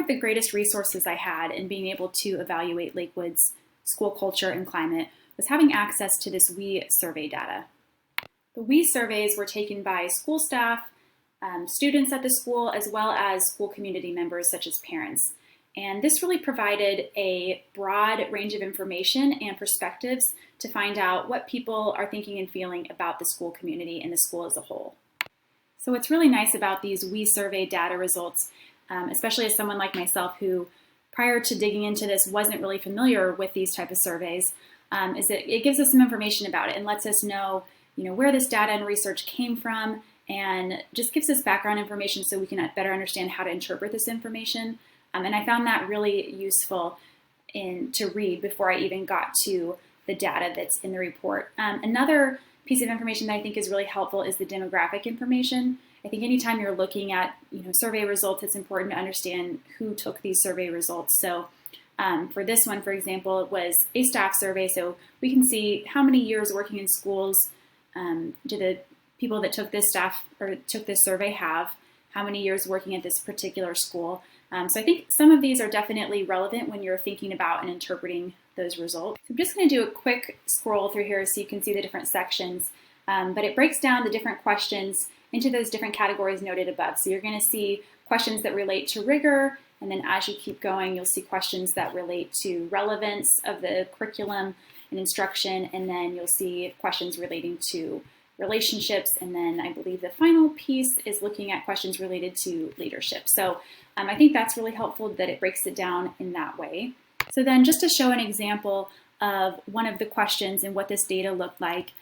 of the greatest resources I had in being able to evaluate Lakewood's school culture and climate was having access to this WE survey data. The WE surveys were taken by school staff, students at the school, as well as school community members such as parents. And this really provided a broad range of information and perspectives to find out what people are thinking and feeling about the school community and the school as a whole. So what's really nice about these WE survey data results, especially as someone like myself who prior to digging into this wasn't really familiar with these type of surveys, is that it gives us some information about it and lets us know, where this data and research came from, and just gives us background information so we can better understand how to interpret this information. And I found that really useful to read before I even got to the data that's in the report. Another piece of information that I think is really helpful is the demographic information. I think anytime you're looking at survey results, it's important to understand who took these survey results. So for this one, for example, it was a staff survey, so we can see how many years working in schools do the people that took this survey have, how many years working at this particular school. So I think some of these are definitely relevant when you're thinking about and interpreting those results. So I'm just going to do a quick scroll through here so you can see the different sections, but it breaks down the different questions into those different categories noted above. So you're going to see questions that relate to rigor, and then as you keep going, you'll see questions that relate to relevance of the curriculum and instruction, and then you'll see questions relating to relationships, and then I believe the final piece is looking at questions related to leadership. So I think that's really helpful that it breaks it down in that way. So then just to show an example of one of the questions and what this data looked like,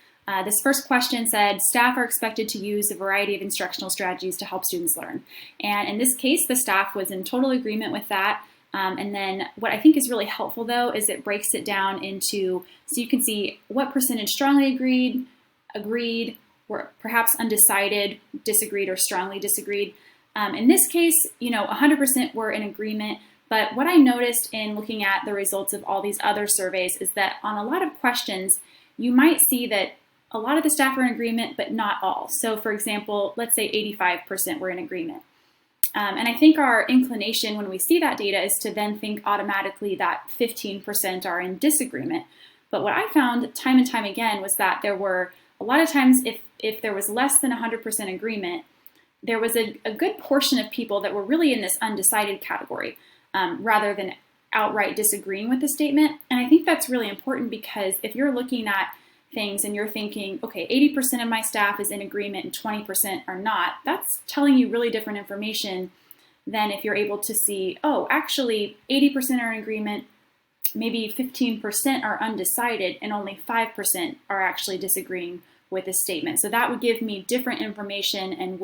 this first question said, staff are expected to use a variety of instructional strategies to help students learn. And in this case, the staff was in total agreement with that. And then what I think is really helpful though, is it breaks it down into, so you can see what percentage strongly agreed, or perhaps undecided, disagreed, or strongly disagreed. In this case, 100% were in agreement. But what I noticed in looking at the results of all these other surveys is that on a lot of questions, you might see that a lot of the staff are in agreement, but not all. So for example, let's say 85% were in agreement. And I think our inclination when we see that data is to then think automatically that 15% are in disagreement. But what I found time and time again was that there were a lot of times if there was less than 100% agreement, there was a good portion of people that were really in this undecided category rather than outright disagreeing with the statement. And I think that's really important because if you're looking at things and you're thinking, okay, 80% of my staff is in agreement and 20% are not, that's telling you really different information than if you're able to see, oh, actually 80% are in agreement, maybe 15% are undecided, and only 5% are actually disagreeing with this statement. So that would give me different information and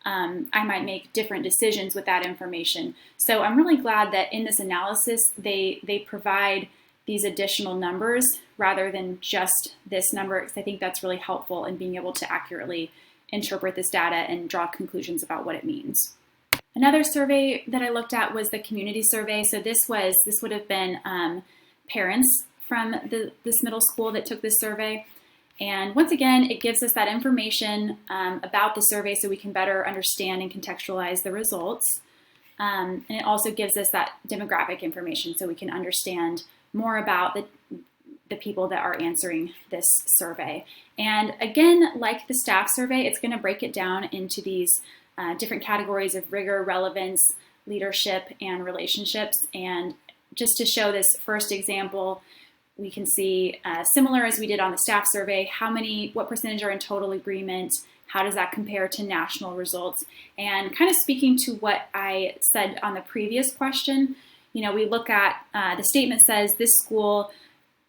I might make different decisions with that information. So I'm really glad that in this analysis, they provide these additional numbers rather than just this number, because I think that's really helpful in being able to accurately interpret this data and draw conclusions about what it means. Another survey that I looked at was the community survey. So this would have been parents from this middle school that took this survey. And once again, it gives us that information about the survey so we can better understand and contextualize the results. And it also gives us that demographic information so we can understand more about the people that are answering this survey. And again, like the staff survey, it's going to break it down into these different categories of rigor, relevance, leadership, and relationships. And just to show this first example, we can see similar as we did on the staff survey, what percentage are in total agreement, how does that compare to national results? And kind of speaking to what I said on the previous question, we look at, the statement says this school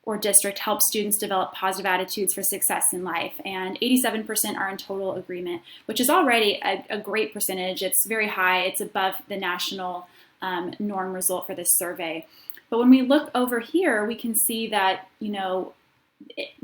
or district helps students develop positive attitudes for success in life, and 87% are in total agreement, which is already a great percentage. It's very high. It's above the national norm result for this survey. But when we look over here, we can see that,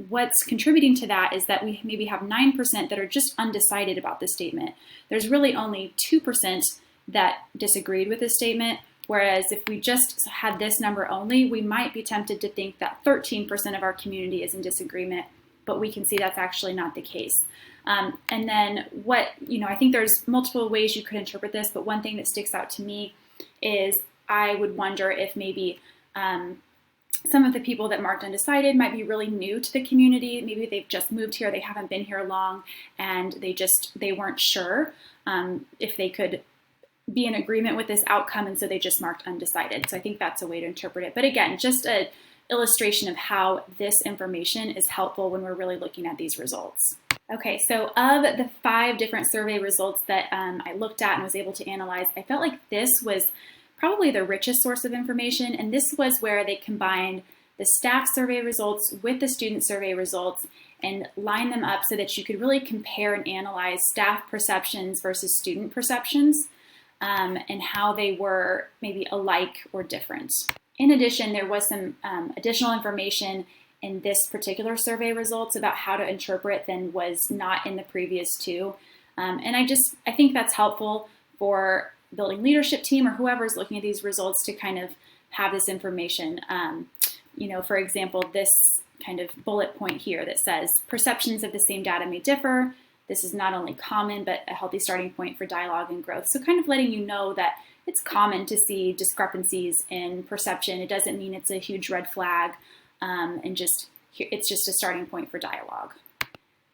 what's contributing to that is that we maybe have 9% that are just undecided about this statement. There's really only 2% that disagreed with this statement, whereas if we just had this number only, we might be tempted to think that 13% of our community is in disagreement, but we can see that's actually not the case. And then I think there's multiple ways you could interpret this, but one thing that sticks out to me is I would wonder if maybe some of the people that marked undecided might be really new to the community. Maybe they've just moved here, they haven't been here long, and they weren't sure if they could be in agreement with this outcome, and so they just marked undecided. So I think that's a way to interpret it. But again, just an illustration of how this information is helpful when we're really looking at these results. Okay, so of the 5 different survey results that I looked at and was able to analyze, I felt like this was probably the richest source of information, and this was where they combined the staff survey results with the student survey results and line them up so that you could really compare and analyze staff perceptions versus student perceptions, and how they were maybe alike or different. In addition, there was some additional information in this particular survey results about how to interpret than was not in the previous 2. And I think that's helpful for building leadership team or whoever's looking at these results to kind of have this information. For example, this kind of bullet point here that says perceptions of the same data may differ. This is not only common, but a healthy starting point for dialogue and growth. So kind of letting you know that it's common to see discrepancies in perception. It doesn't mean it's a huge red flag, it's just a starting point for dialogue.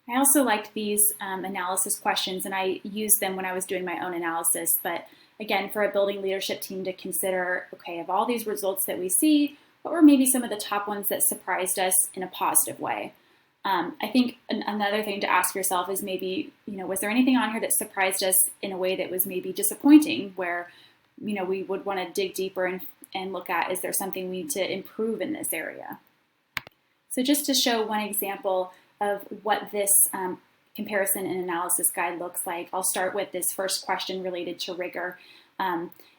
I also liked these analysis questions, and I used them when I was doing my own analysis. But again, for a building leadership team to consider, okay, of all these results that we see, what were maybe some of the top ones that surprised us in a positive way? I think another thing to ask yourself is maybe, was there anything on here that surprised us in a way that was maybe disappointing, where, we would want to dig deeper and look at, is there something we need to improve in this area? So just to show one example of what this comparison and analysis guide looks like, I'll start with this first question related to rigor.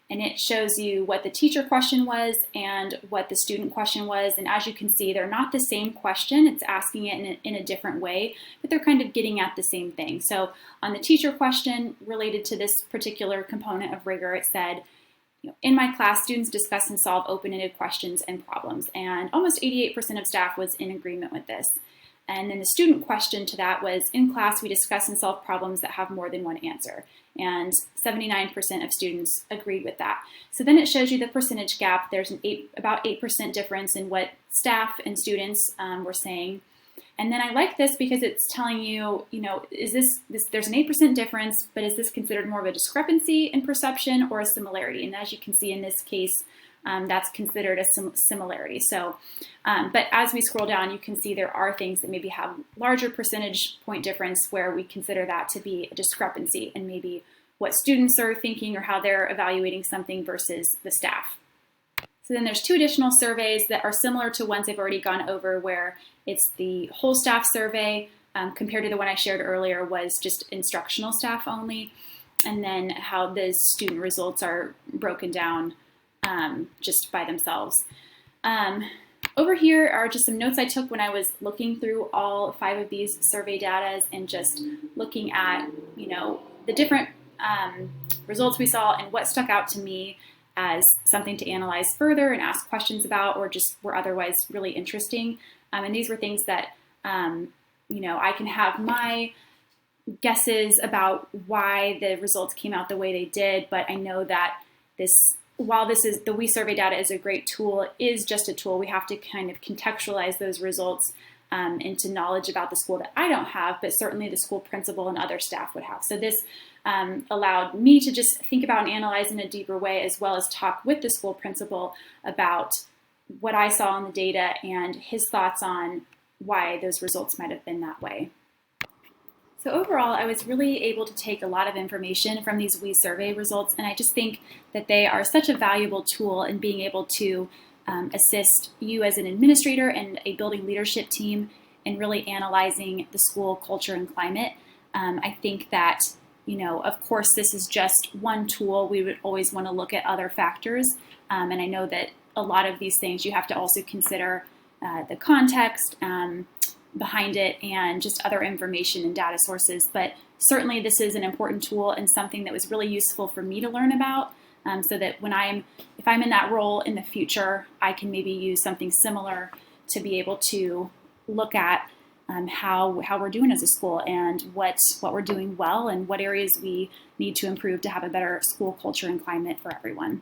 And it shows you what the teacher question was and what the student question was. And as you can see, they're not the same question. It's asking it in a different way, but they're kind of getting at the same thing. So on the teacher question related to this particular component of rigor, it said, in my class, students discuss and solve open-ended questions and problems. And almost 88% of staff was in agreement with this. And then the student question to that was, in class, we discuss and solve problems that have more than one answer. And 79% of students agreed with that. So then it shows you the percentage gap. There's about 8% difference in what staff and students were saying. And then I like this because it's telling you, is this there's an 8% difference, but is this considered more of a discrepancy in perception or a similarity? And as you can see in this case, that's considered a similarity. So, but as we scroll down, you can see there are things that maybe have larger percentage point difference where we consider that to be a discrepancy in maybe what students are thinking or how they're evaluating something versus the staff. So then there's 2 additional surveys that are similar to ones I've already gone over, where it's the whole staff survey compared to the one I shared earlier was just instructional staff only, and then how the student results are broken down just by themselves. Over here are just some notes I took when I was looking through all 5 of these survey data and just looking at, the different results we saw and what stuck out to me as something to analyze further and ask questions about, or just were otherwise really interesting. And these were things that, I can have my guesses about why the results came out the way they did, but I know that while the We Survey data is a great tool, it is just a tool. We have to kind of contextualize those results into knowledge about the school that I don't have, but certainly the school principal and other staff would have. So this allowed me to just think about and analyze in a deeper way, as well as talk with the school principal about what I saw in the data and his thoughts on why those results might have been that way. So overall, I was really able to take a lot of information from these We Survey results, and I just think that they are such a valuable tool in being able to assist you as an administrator and a building leadership team in really analyzing the school culture and climate. I think that, of course, this is just one tool. We would always want to look at other factors, and I know that a lot of these things you have to also consider the context behind it and just other information and data sources. But certainly this is an important tool and something that was really useful for me to learn about, so that if I'm in that role in the future, I can maybe use something similar to be able to look at how we're doing as a school and what we're doing well and what areas we need to improve to have a better school culture and climate for everyone.